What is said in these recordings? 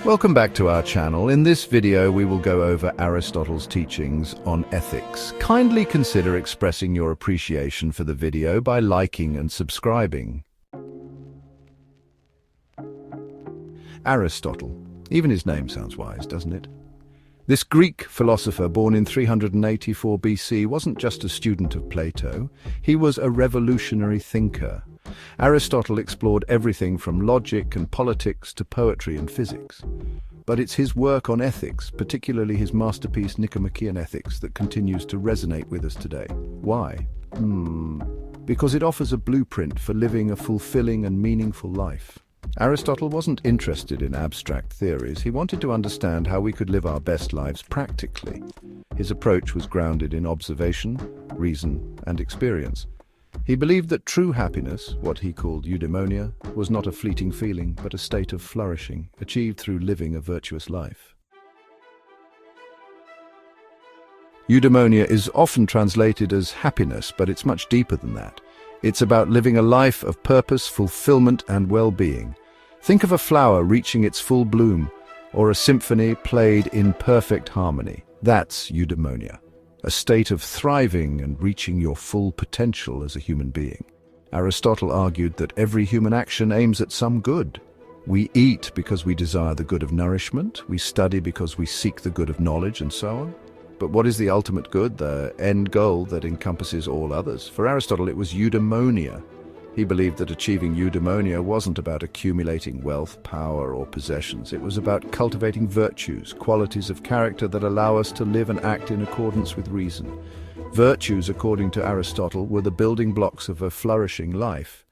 Welcome back to our channel. In this video, we will go over Aristotle's teachings on ethics. Kindly consider expressing your appreciation for the video by liking and subscribing. Aristotle. Even his name sounds wise, doesn't it? This Greek philosopher, born in 384 BC, wasn't just a student of Plato. He was a revolutionary thinker. Aristotle explored everything from logic and politics to poetry and physics. But it's his work on ethics, particularly his masterpiece Nicomachean Ethics, that continues to resonate with us today. Why? Because it offers a blueprint for living a fulfilling and meaningful life. Aristotle wasn't interested in abstract theories. He wanted to understand how we could live our best lives practically. His approach was grounded in observation, reason, and experience. He believed that true happiness, what he called eudaimonia, was not a fleeting feeling, but a state of flourishing, achieved through living a virtuous life. Eudaimonia is often translated as happiness, but it's much deeper than that. It's about living a life of purpose, fulfillment, and well-being. Think of a flower reaching its full bloom, or a symphony played in perfect harmony. That's eudaimonia. A state of thriving and reaching your full potential as a human being. Aristotle argued that every human action aims at some good. We eat because we desire the good of nourishment, we study because we seek the good of knowledge, and so on. But what is the ultimate good, the end goal that encompasses all others? For Aristotle, it was eudaimonia. He believed that achieving eudaimonia wasn't about accumulating wealth, power, or possessions. It was about cultivating virtues, qualities of character that allow us to live and act in accordance with reason. Virtues, according to Aristotle, were the building blocks of a flourishing life.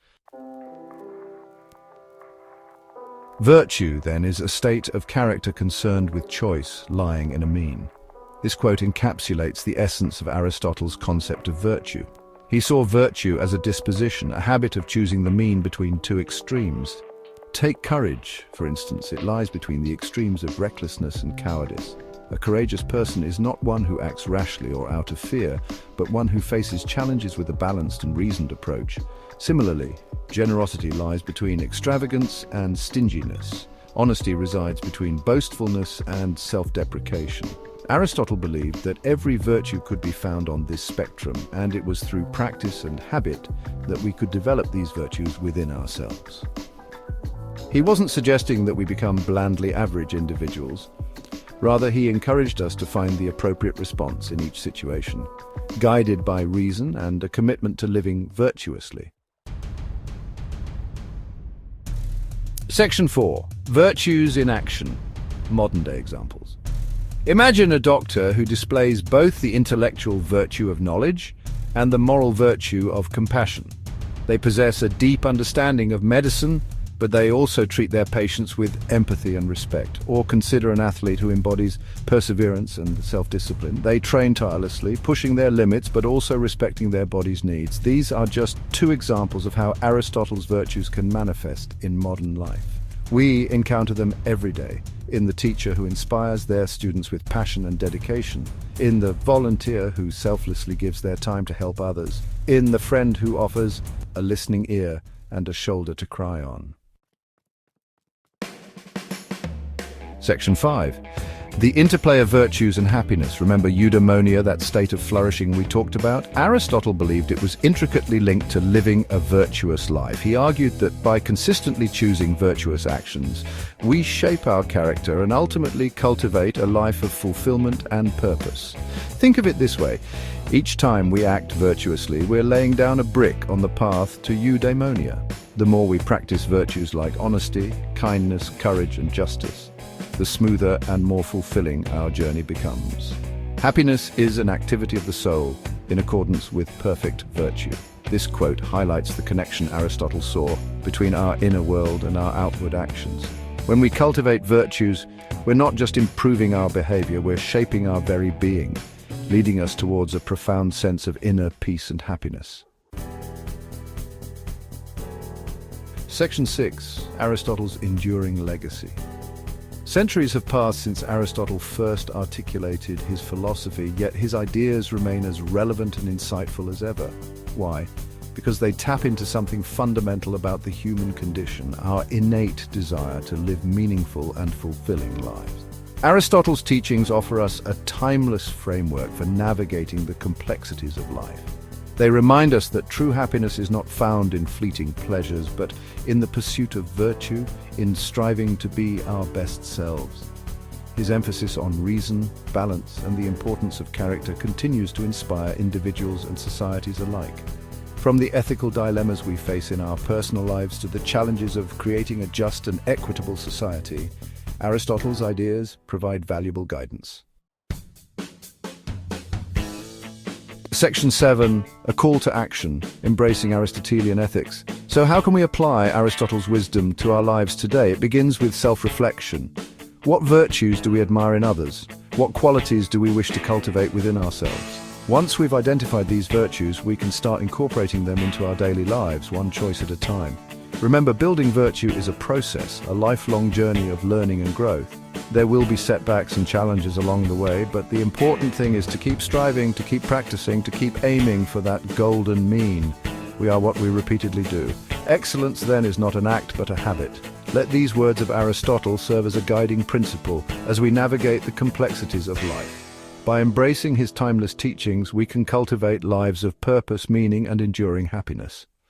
Virtue, then, is a state of character concerned with choice, lying in a mean. This quote encapsulates the essence of Aristotle's concept of virtue. He saw virtue as a disposition, a habit of choosing the mean between two extremes. Take courage, for instance. It lies between the extremes of recklessness and cowardice. A courageous person is not one who acts rashly or out of fear, but one who faces challenges with a balanced and reasoned approach. Similarly, generosity lies between extravagance and stinginess. Honesty resides between boastfulness and self-deprecation. Aristotle believed that every virtue could be found on this spectrum, and it was through practice and habit that we could develop these virtues within ourselves. He wasn't suggesting that we become blandly average individuals. Rather, he encouraged us to find the appropriate response in each situation, guided by reason and a commitment to living virtuously. Section 4. Virtues in action. Modern-day examples. Imagine a doctor who displays both the intellectual virtue of knowledge and the moral virtue of compassion. They possess a deep understanding of medicine, but they also treat their patients with empathy and respect. Or consider an athlete who embodies perseverance and self-discipline. They train tirelessly, pushing their limits, but also respecting their body's needs. These are just two examples of how Aristotle's virtues can manifest in modern life. We encounter them every day, in the teacher who inspires their students with passion and dedication, in the volunteer who selflessly gives their time to help others, in the friend who offers a listening ear and a shoulder to cry on. Section 5. The interplay of virtues and happiness. Remember eudaimonia, that state of flourishing we talked about? Aristotle believed it was intricately linked to living a virtuous life. He argued that by consistently choosing virtuous actions, we shape our character and ultimately cultivate a life of fulfillment and purpose. Think of it this way. Each time we act virtuously, we're laying down a brick on the path to eudaimonia. The more we practice virtues like honesty, kindness, courage, and justice, the smoother and more fulfilling our journey becomes. Happiness is an activity of the soul in accordance with perfect virtue. This quote highlights the connection Aristotle saw between our inner world and our outward actions. When we cultivate virtues, we're not just improving our behavior, we're shaping our very being, leading us towards a profound sense of inner peace and happiness. Section 6. Aristotle's enduring legacy. Centuries have passed since Aristotle first articulated his philosophy, yet his ideas remain as relevant and insightful as ever. Why? because they tap into something fundamental about the human condition, our innate desire to live meaningful and fulfilling lives. Aristotle's teachings offer us a timeless framework for navigating the complexities of life. They remind us that true happiness is not found in fleeting pleasures, but in the pursuit of virtue, in striving to be our best selves. His emphasis on reason, balance, and the importance of character continues to inspire individuals and societies alike. From the ethical dilemmas we face in our personal lives to the challenges of creating a just and equitable society, Aristotle's ideas provide valuable guidance. Section 7, a call to action, embracing Aristotelian ethics. So how can we apply Aristotle's wisdom to our lives today? It begins with self-reflection. What virtues do we admire in others? What qualities do we wish to cultivate within ourselves? Once we've identified these virtues, we can start incorporating them into our daily lives, one choice at a time. Remember, building virtue is a process, a lifelong journey of learning and growth. There will be setbacks and challenges along the way, but the important thing is to keep striving, to keep practicing, to keep aiming for that golden mean. We are what we repeatedly do. Excellence, then, is not an act but a habit. Let these words of Aristotle serve as a guiding principle as we navigate the complexities of life. By embracing his timeless teachings, we can cultivate lives of purpose, meaning, and enduring happiness.